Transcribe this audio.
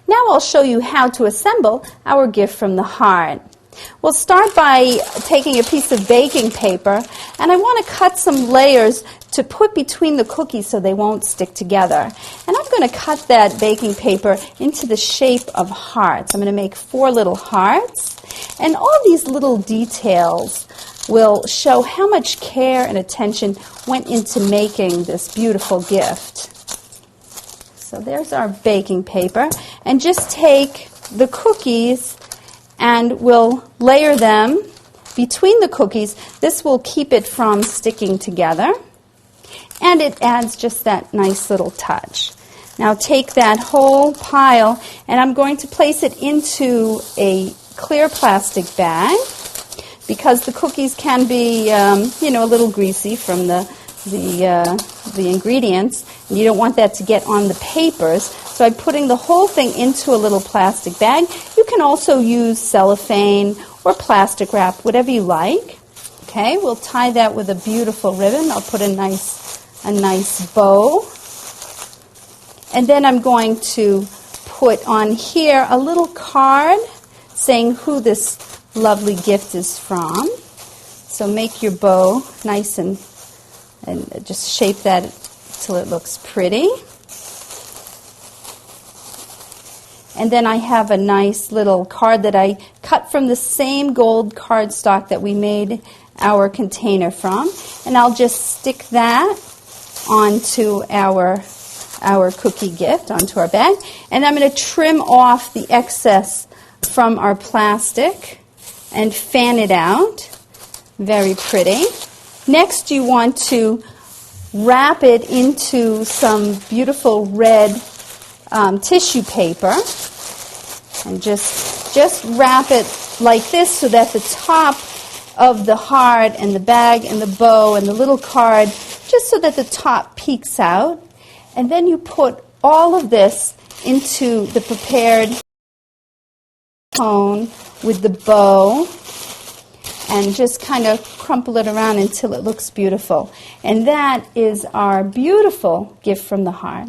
Now I'll show you how to assemble our gift from the heart. We'll start by taking a piece of baking paper, and I want to cut some layers to put between the cookies so they won't stick together. And I'm going to cut that baking paper into the shape of hearts. I'm going to make 4 little hearts, and all these little details will show how much care and attention went into making this beautiful gift. So there's our baking paper, and just take the cookies and we'll layer them between the cookies. This will keep it from sticking together, and it adds just that nice little touch. Now take that whole pile, and I'm going to place it into a clear plastic bag, because the cookies can be, a little greasy from the ingredients, and you don't want that to get on the papers. So I'm putting the whole thing into a little plastic bag. You can also use cellophane or plastic wrap, whatever you like. Okay, we'll tie that with a beautiful ribbon. I'll put a nice bow. And then I'm going to put on here a little card saying who this lovely gift is from. So make your bow nice and just shape that till it looks pretty. And then I have a nice little card that I cut from the same gold cardstock that we made our container from. And I'll just stick that onto our cookie gift, onto our bag. And I'm going to trim off the excess from our plastic and fan it out. Very pretty. Next, you want to wrap it into some beautiful red tissue paper, and just wrap it like this so that the top of the heart and the bag and the bow and the little card, just so that the top peeks out. And then you put all of this into the prepared cone with the bow, and just kind of crumple it around until it looks beautiful. And that is our beautiful gift from the heart.